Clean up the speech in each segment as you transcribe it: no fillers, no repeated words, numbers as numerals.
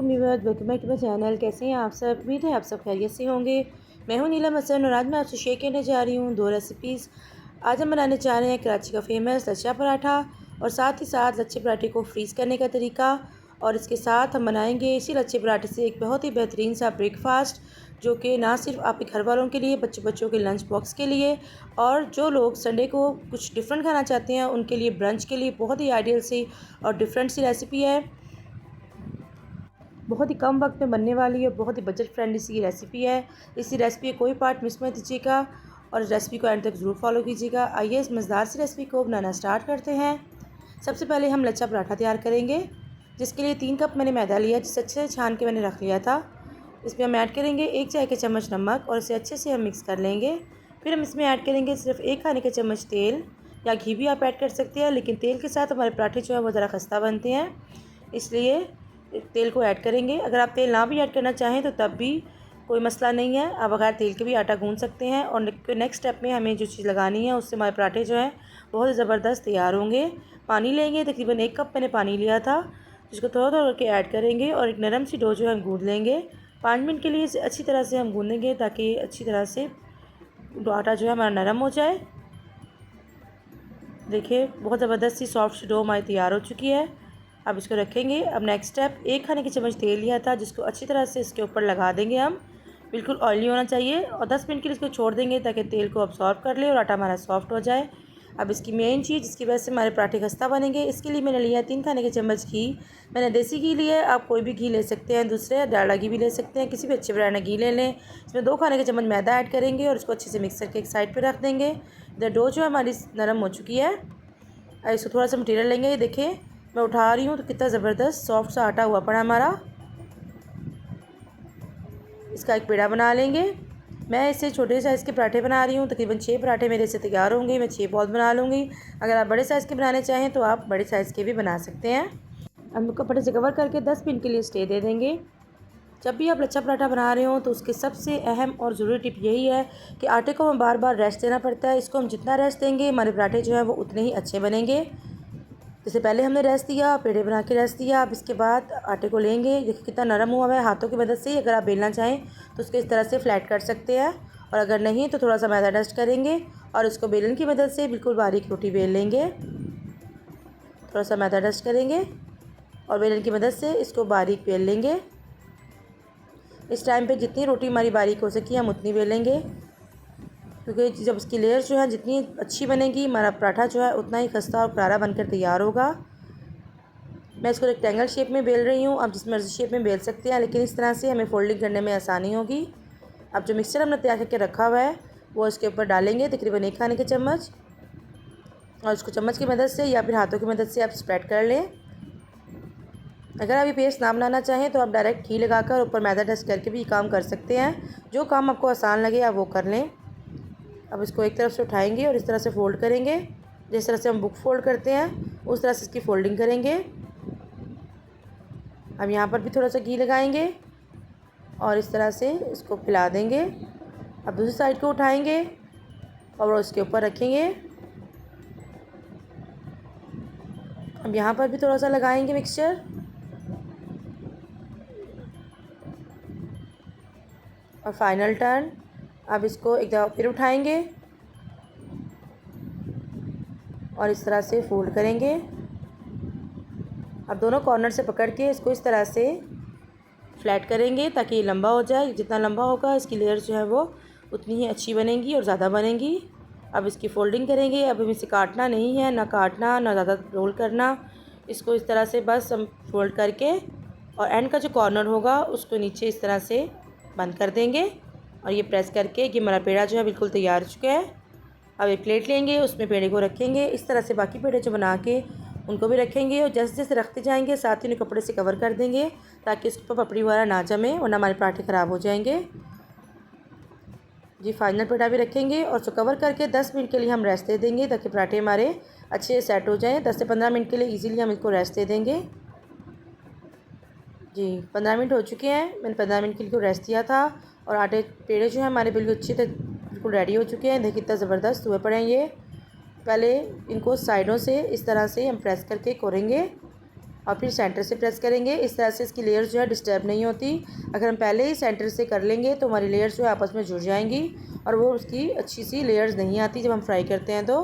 वालेकुम viewers, welcome back to my channel. कैसे हैं आप सब? उम्मीद है आप सब खैरियत से होंगे। मैं हूं नीलम हसन और आज मैं आपसे शेयर करने जा रही हूं 2 रेसिपीज़। आज हम बनाने जा रहे हैं कराची का फेमस लच्छा पराठा और साथ ही साथ लच्छे पराठे को फ्रीज़ करने का तरीका। और इसके साथ हम बनाएंगे इसी लच्छे पराठे से एक बहुत ही बेहतरीन सा ब्रेकफास्ट, जो कि ना सिर्फ आपके घर वालों के लिए, बच्चों के लंच बॉक्स के लिए और जो लोग संडे को कुछ डिफरेंट खाना चाहते हैं उनके लिए, ब्रंच के लिए बहुत ही आइडियल सी और डिफरेंट सी रेसिपी है। बहुत ही कम वक्त में बनने वाली और बहुत ही बजट फ्रेंडली सी रेसिपी है। इसी रेसिपी का कोई पार्ट मिस मत कीजिएगा और इस रेसिपी को एंड तक ज़रूर फॉलो कीजिएगा। आइए इस मज़ेदार सी रेसिपी को बनाना स्टार्ट करते हैं। सबसे पहले हम लच्छा पराठा तैयार करेंगे, जिसके लिए 3 कप मैंने मैदा लिया, जिसे अच्छे से छान के मैंने रख लिया था। इसमें हम ऐड करेंगे 1 चाय के चम्मच नमक और इसे अच्छे से हम मिक्स कर लेंगे। फिर हम इसमें ऐड करेंगे सिर्फ 1 खाने के चम्मच तेल या घी भी आप ऐड कर सकते हैं, लेकिन तेल के साथ हमारे पराठे जो है वो ज़रा खस्ता बनते हैं, इसलिए तेल को ऐड करेंगे। अगर आप तेल ना भी ऐड करना चाहें तो तब भी कोई मसला नहीं है, आप बगैर तेल के भी आटा गूंथ सकते हैं। और नेक्स्ट स्टेप में हमें जो चीज़ लगानी है उससे हमारे पराठे जो हैं बहुत ही ज़बरदस्त तैयार होंगे। पानी लेंगे, तकरीबन 1 कप मैंने पानी लिया था, जिसको थोड़ा थोड़ा करके ऐड करेंगे और एक नरम सी डो जो है हम गूंथ लेंगे। 5 मिनट के लिए इसे अच्छी तरह से हम गूंदेंगे ताकि अच्छी तरह से आटा जो है हमारा नरम हो जाए। देखिए बहुत ज़बरदस्त सी सॉफ्ट सी डो हमारी तैयार हो चुकी है। अब इसको रखेंगे। अब नेक्स्ट स्टेप, 1 खाने के चम्मच तेल लिया था जिसको अच्छी तरह से इसके ऊपर लगा देंगे हम। बिल्कुल ऑयली होना चाहिए और 10 मिनट के लिए इसको छोड़ देंगे ताकि तेल को अब्सॉर्ब कर ले और आटा हमारा सॉफ्ट हो जाए। अब इसकी मेन चीज़ जिसकी वजह से हमारे पराठे खस्ता बनेंगे, इसके लिए मैंने लिया 3 खाने के चम्मच घी। मैंने देसी घी लिया है, आप कोई भी घी ले सकते हैं, दूसरे डालडा घी भी ले सकते हैं, किसी भी अच्छे ब्रांड का घी ले लें। इसमें 2 खाने के चम्मच मैदा ऐड करेंगे और इसको अच्छे से मिक्स करके एक साइड पर रख देंगे। इधर डो जो है हमारी नरम हो चुकी है। इसको थोड़ा सा मटीरियल लेंगे, ये देखिए मैं उठा रही हूँ तो कितना ज़बरदस्त सॉफ्ट सा आटा हुआ पड़ा हमारा। इसका एक पेड़ा बना लेंगे। मैं इससे छोटे साइज़ के पराठे बना रही हूँ, तकरीबन 6 पराठे मेरे से तैयार होंगे। मैं 6 बॉल बना लूँगी। अगर आप बड़े साइज़ के बनाने चाहें तो आप बड़े साइज़ के भी बना सकते हैं। हम कपड़े से कवर करके 10 मिनट के लिए स्टे दे देंगे। जब भी आप लच्छा पराठा बना रहे हो तो उसकी सबसे अहम और ज़रूरी टिप यही है कि आटे को हमें बार बार रेस्ट देना पड़ता है। इसको हम जितना रेस्ट देंगे हमारे पराठे जो है वो उतने ही अच्छे बनेंगे। जैसे पहले हमने रेस्ट दिया, पेड़े बना के रेस्ट दिया, अब इसके बाद आटे को लेंगे। देखिए कितना नरम हुआ है। हाथों की मदद से ही अगर आप बेलना चाहें तो उसको इस तरह से फ्लैट कर सकते हैं, और अगर नहीं तो थोड़ा सा मैदा डस्ट करेंगे और इसको बेलन की मदद से बिल्कुल बारीक रोटी बेल लेंगे। थोड़ा सा मैदा डस्ट करेंगे और बेलन की मदद से इसको बारीक बेल लेंगे। इस टाइम पे जितनी रोटी हमारी बारीक हो सकी हम उतनी बेलेंगे, क्योंकि जब इसकी लेयर जो है जितनी अच्छी बनेगी हमारा पराठा जो है उतना ही खस्ता और करारा बनकर तैयार होगा। मैं इसको रेक्टेंगल शेप में बेल रही हूँ, आप जिस मर्जी शेप में बेल सकते हैं, लेकिन इस तरह से हमें फोल्डिंग करने में आसानी होगी। अब जो मिक्सचर हमने तैयार करके रखा हुआ है वो इसके ऊपर डालेंगे, तकरीबन 1 खाने के चम्मच, और इसको चम्मच की मदद से या फिर हाथों की मदद से आप स्प्रेड कर लें। अगर आप ये पेस्ट ना बनाना चाहें तो आप डायरेक्ट घी लगाकर ऊपर मैदा डस्ट करके भी काम कर सकते हैं। जो काम आपको आसान लगे आप वो कर लें। अब इसको एक तरफ से उठाएंगे और इस तरह से फ़ोल्ड करेंगे, जिस तरह से हम बुक फ़ोल्ड करते हैं उस तरह से इसकी फ़ोल्डिंग करेंगे। अब यहाँ पर भी थोड़ा सा घी लगाएंगे और इस तरह से इसको फैला देंगे। अब दूसरी साइड को उठाएंगे और उसके ऊपर रखेंगे। अब यहाँ पर भी थोड़ा सा लगाएंगे मिक्सचर और फाइनल टर्न। अब इसको एक दफ़ा फिर उठाएंगे और इस तरह से फोल्ड करेंगे। अब दोनों कॉर्नर से पकड़ के इसको इस तरह से फ्लैट करेंगे ताकि ये लंबा हो जाए। जितना लंबा होगा इसकी लेयर जो है वो उतनी ही अच्छी बनेगी और ज़्यादा बनेगी। अब इसकी फ़ोल्डिंग करेंगे। अब हमें इसे काटना नहीं है, ना काटना ना ज़्यादा रोल करना। इसको इस तरह से बस हम फोल्ड करके और एंड का जो कॉर्नर होगा उसको नीचे इस तरह से बंद कर देंगे और ये प्रेस करके ये हमारा पेड़ा जो है बिल्कुल तैयार हो चुका है। अब एक प्लेट लेंगे, उसमें पेड़े को रखेंगे। इस तरह से बाकी पेड़े जो बना के उनको भी रखेंगे और जैसे जैसे रखते जाएंगे साथ ही उन्हें कपड़े से कवर कर देंगे ताकि इस पर पपड़ी वगैरह ना जमे वरना हमारे पराठे ख़राब हो जाएंगे। जी फाइनल पेड़ा भी रखेंगे और उसको कवर करके 10 मिनट के लिए हम रेस्ट दे देंगे ताकि पराठे हमारे अच्छे से सेट हो जाएँ। 10 से 15 मिनट के लिए ईज़िली हम इसको रेस्ट दे देंगे। जी 15 मिनट हो चुके हैं, मैंने 15 मिनट के लिए रेस्ट दिया था और आटे पेड़े जो हैं हमारे बिल्कुल अच्छे से बिल्कुल रेडी हो चुके हैं। देखिए कितना ज़बरदस्त हुए पड़े हैं ये। पहले इनको साइडों से इस तरह से हम प्रेस करके कोरेंगे और फिर सेंटर से प्रेस करेंगे। इस तरह से इसकी लेयर्स जो है डिस्टर्ब नहीं होती। अगर हम पहले ही सेंटर से कर लेंगे तो हमारी लेयर्स जो है आपस में जुड़ जाएंगी और वो उसकी अच्छी सी लेयर्स नहीं आती जब हम फ्राई करते हैं। तो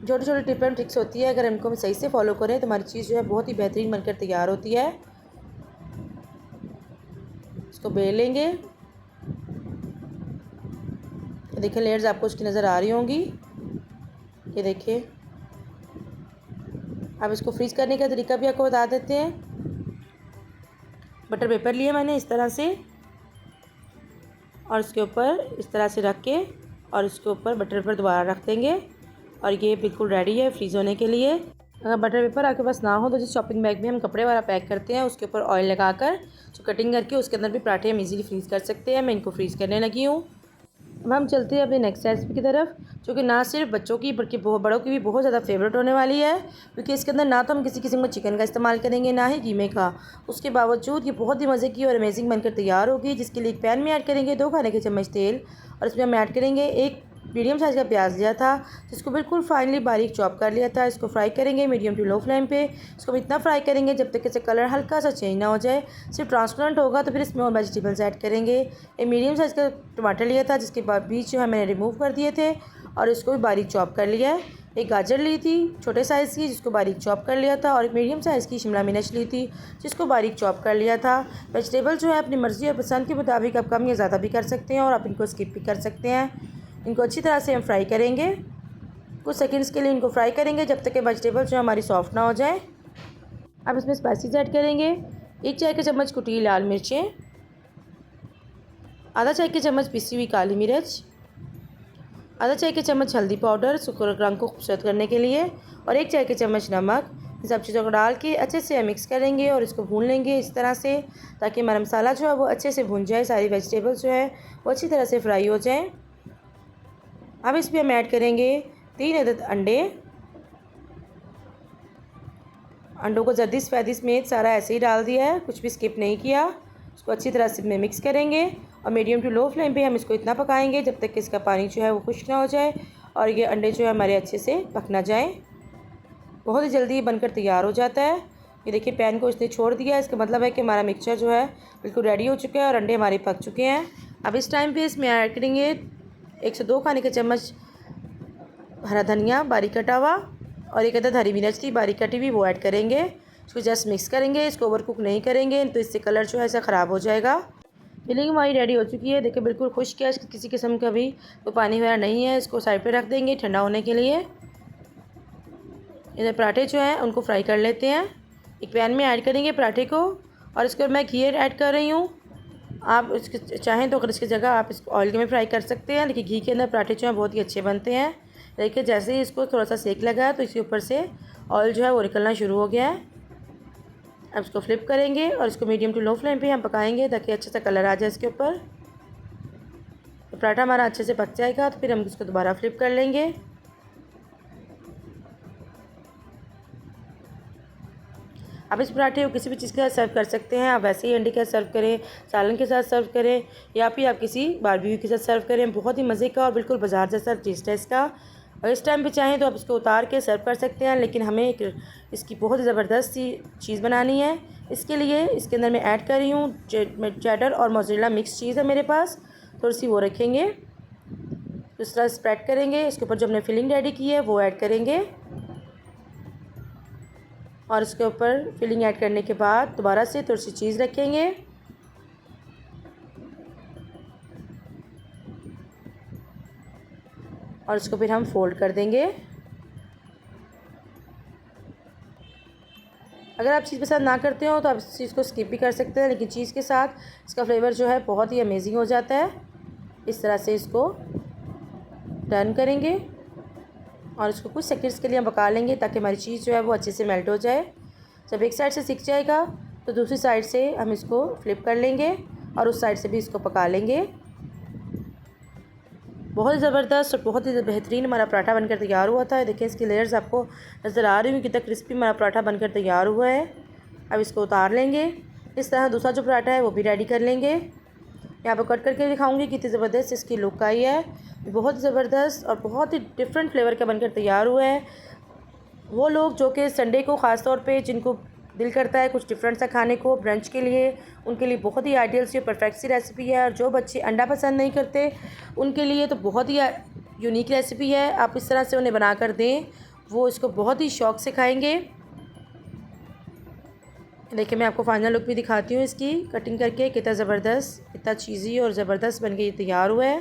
छोटी छोटी टिप एंड ट्रिक्स होती है, अगर हमको हम सही से फॉलो करें तो हमारी चीज़ जो है बहुत ही बेहतरीन बनकर तैयार होती है। इसको बेल लेंगे। देखिए लेयर्स आपको उसकी नज़र आ रही होंगी, ये देखिए। अब इसको फ्रीज़ करने का तरीका भी आपको बता देते हैं। बटर पेपर लिया मैंने इस तरह से और इसके ऊपर इस तरह से रख के और इसके ऊपर बटर पेपर दोबारा रख देंगे और ये बिल्कुल रेडी है फ्रीज़ होने के लिए। अगर बटर पेपर आपके पास ना हो तो जिस शॉपिंग बैग में हम कपड़े वाला पैक करते हैं उसके ऊपर ऑयल लगाकर जो कटिंग करके उसके अंदर भी पराठे हम इजीली फ्रीज़ कर सकते हैं। मैं इनको फ्रीज़ करने लगी हूँ। अब हम चलते हैं अपने नेक्स्ट रेसिपी की तरफ, जो कि ना सिर्फ बच्चों की बल्कि बड़ों की भी बहुत ज़्यादा फेवरेट होने वाली है, क्योंकि इसके अंदर ना तो हम किसी किस्म का चिकन का इस्तेमाल करेंगे ना ही कीमे का। उसके बावजूद ये बहुत ही मज़े की और अमेजिंग बनकर तैयार होगी। जिसके लिए एक पैन में ऐड करेंगे 2 खाने के चम्मच तेल और इसमें हम ऐड करेंगे एक मीडियम साइज़ का प्याज लिया था जिसको बिल्कुल फाइनली बारीक चॉप कर लिया था। इसको फ्राई करेंगे मीडियम टू लो फ्लेम पे। इसको इतना फ्राई करेंगे जब तक इसका कलर हल्का सा चेंज ना हो जाए, सिर्फ ट्रांसपेरेंट होगा तो फिर इसमें और वेजिटेबल्स ऐड करेंगे। एक मीडियम साइज़ का टमाटर लिया था जिसके बाद बीच जो है मैंने रिमूव कर दिए थे और इसको भी बारीक चॉप कर लिया है। एक गाजर ली थी छोटे साइज़ की जिसको बारीक चॉप कर लिया था और एक मीडियम साइज़ की शिमला मिर्च ली थी जिसको बारीक चॉप कर लिया था। वेजिटेबल जो है अपनी मर्ज़ी और पसंद के मुताबिक आप कम या ज़्यादा भी कर सकते हैं और आप इनको स्किप भी कर सकते हैं। इनको अच्छी तरह से हम फ्राई करेंगे, कुछ सेकंड्स के लिए इनको फ्राई करेंगे जब तक कि वेजिटेबल जो हमारी सॉफ्ट ना हो जाए। अब इसमें स्पाइसेस ऐड करेंगे। 1 चाय का चम्मच कुटी लाल मिर्चें, आधा चाय के चम्मच पिसी हुई काली मिर्च, आधा चाय के चम्मच हल्दी पाउडर सुखर रंग को खूबसूरत करने के लिए और 1 चाय के चम्मच नमक। इन सब चीज़ों को डाल के अच्छे से मिक्स करेंगे और इसको भून लेंगे इस तरह से ताकि हमारा मसाला जो है वो अच्छे से भून जाए, सारी वेजिटेबल्स जो है वो अच्छी तरह से फ्राई हो जाएँ। अब इसमें हम ऐड करेंगे 3 अदद अंडे। अंडों को जर्दिश फैदिश समेत सारा ऐसे ही डाल दिया है, कुछ भी स्किप नहीं किया। इसको अच्छी तरह से मिक्स करेंगे और मीडियम टू लो फ्लेम पे हम इसको इतना पकाएंगे जब तक कि इसका पानी जो है वो खुश्क ना हो जाए और ये अंडे जो है हमारे अच्छे से पक ना जाए। बहुत ही जल्दी ये बनकर तैयार हो जाता है। ये देखिए पैन को इसने छोड़ दिया, इसका मतलब है कि हमारा मिक्सचर जो है बिल्कुल रेडी हो चुका है और अंडे हमारे पक चुके हैं। अब इस टाइम पे इसमें ऐड करेंगे 1 से 2 खाने के चम्मच हरा धनिया बारीक कटा हुआ और 1 अदद हरी मिर्च थी बारीक कटी हुई, वो ऐड करेंगे। इसको जस्ट मिक्स करेंगे, इसको ओवर कुक नहीं करेंगे तो इससे कलर जो है ऐसा ख़राब हो जाएगा। फिलिंग हमारी रेडी हो चुकी है, देखिए बिल्कुल खुश्क है, किसी किस्म का भी कोई पानी वगैरह नहीं है। इसको साइड पे रख देंगे ठंडा होने के लिए। इधर पराठे जो हैं उनको फ्राई कर लेते हैं। एक पैन में ऐड करेंगे पराठे को और इसके मैं घी ऐड कर रही हूँ। आप इसके चाहें तो अगर इसकी जगह आप इसको ऑयल में फ्राई कर सकते हैं, लेकिन घी के अंदर पराठे जो हैं बहुत ही अच्छे बनते हैं। देखिए जैसे ही इसको थोड़ा सा सेक लगा है तो इसके ऊपर से ऑयल जो है वो निकलना शुरू हो गया है। अब इसको फ्लिप करेंगे और इसको मीडियम टू लो फ्लेम पे हम पकाएंगे ताकि अच्छे से कलर आ जाए इसके ऊपर। तो पराठा हमारा अच्छे से पक जाएगा तो फिर हम इसको दोबारा फ्लिप कर लेंगे। आप इस पराठे को किसी भी चीज़ के साथ सर्व कर सकते हैं। आप वैसे ही अंडे के साथ सर्व करें, सालन के साथ सर्व करें या फिर आप किसी बारबेक्यू के साथ सर्व करें। बहुत ही मज़े का और बिल्कुल बाजार जैसा टेस्ट है इसका। और इस टाइम पे चाहें तो आप इसको उतार के सर्व कर सकते हैं, लेकिन हमें एक इसकी बहुत ही ज़बरदस्त सी चीज़ बनानी है। इसके लिए इसके अंदर मैं ऐड कर रही हूँ चेडर और मोज़रेला मिक्स चीज़ है मेरे पास, थोड़ी सी वो रखेंगे। तो इस तरह स्प्रेड करेंगे, इसके ऊपर जो हमने फिलिंग रेडी की है वो ऐड करेंगे और इसके ऊपर फिलिंग ऐड करने के बाद दोबारा से थोड़ी सी चीज़ रखेंगे और इसको फिर हम फोल्ड कर देंगे। अगर आप चीज़ पसंद ना करते हो तो आप इस चीज़ को स्किप भी कर सकते हैं, लेकिन चीज़ के साथ इसका फ्लेवर जो है बहुत ही अमेजिंग हो जाता है। इस तरह से इसको टर्न करेंगे और इसको कुछ सेकंड्स के लिए हम पका लेंगे ताकि हमारी चीज़ जो है वो अच्छे से मेल्ट हो जाए। जब एक साइड से सिक जाएगा तो दूसरी साइड से हम इसको फ्लिप कर लेंगे और उस साइड से भी इसको पका लेंगे। बहुत ही ज़बरदस्त और बहुत ही बेहतरीन हमारा पराठा बनकर तैयार हुआ था। देखिए इसकी लेयर्स आपको नज़र आ रही हुई कितना क्रिस्पी हमारा पराठा बनकर तैयार हुआ है। अब इसको उतार लेंगे। इस तरह दूसरा जो पराठा है वो भी रेडी कर लेंगे। यहाँ पर कट करके दिखाऊंगी कितनी ज़बरदस्त इसकी लुक आई है। बहुत ज़बरदस्त और बहुत ही डिफरेंट फ्लेवर का बनकर तैयार हुआ है। वो लोग जो कि संडे को ख़ास तौर पे जिनको दिल करता है कुछ डिफरेंट सा खाने को ब्रंच के लिए, उनके लिए बहुत ही आइडियल सी परफेक्ट सी रेसिपी है। और जो बच्चे अंडा पसंद नहीं करते उनके लिए तो बहुत ही यूनिक रेसिपी है। आप इस तरह से उन्हें बना कर दें, वो इसको बहुत ही शौक़ से खाएंगे। देखिए मैं आपको फाइनल लुक भी दिखाती हूँ इसकी कटिंग करके, कितना ज़बरदस्त, कितना चीज़ी और ज़बरदस्त बन के ये तैयार हुआ है।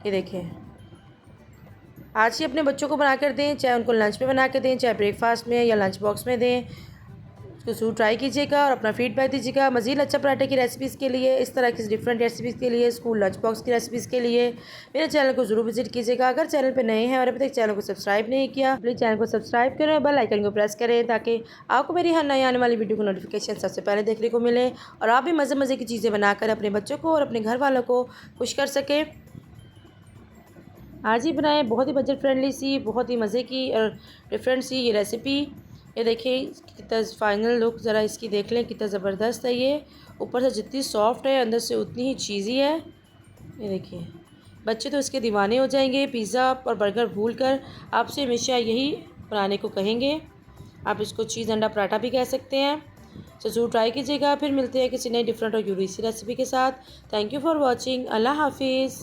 ये देखिए आज ही अपने बच्चों को बना कर दें, चाहे उनको लंच में बना कर दें, चाहे ब्रेकफास्ट में या लंच बॉक्स में दें। उसको ज़रूर ट्राई कीजिएगा और अपना फीडबैक दीजिएगा। मज़ीद लच्छा पराठे की रेसिपीज़ के लिए, इस तरह की डिफरेंट रेसिपीज़ के लिए, स्कूल लंच बॉक्स की रेसिपीज़ के लिए मेरे चैनल को ज़रूर विजिट कीजिएगा। अगर चैनल पर नए हैं और अभी तक चैनल को सब्सक्राइब नहीं किया, प्लीज़ चैनल को सब्सक्राइब करें और बेल आइकन को प्रेस करें ताकि आपको मेरी हर नई आने वाली वीडियो को नोटिफिकेशन सबसे पहले देखने को मिले और आप भी मज़े मज़े की चीज़ें बनाकर अपने बच्चों को और अपने घर वालों को खुश कर सकें। आज ही बनाएं, बहुत ही बजट फ्रेंडली सी, बहुत ही मज़े की और डिफरेंट सी ये रेसिपी। ये देखिए कितना फाइनल लुक ज़रा इसकी देख लें, कितना ज़बरदस्त है ये। ऊपर से जितनी सॉफ्ट है अंदर से उतनी ही चीज़ी है। ये देखिए बच्चे तो इसके दीवाने हो जाएंगे। पिज़्ज़ा और बर्गर भूल कर आपसे हमेशा यही बनाने को कहेंगे। आप इसको चीज़ अंडा पराठा भी कह सकते हैं। तो ज़रूर ट्राई कीजिएगा। फिर मिलते हैं किसी नई डिफरेंट और यूनिक सी रेसिपी के साथ। Thank you for watching. अल्लाह हाफिज़।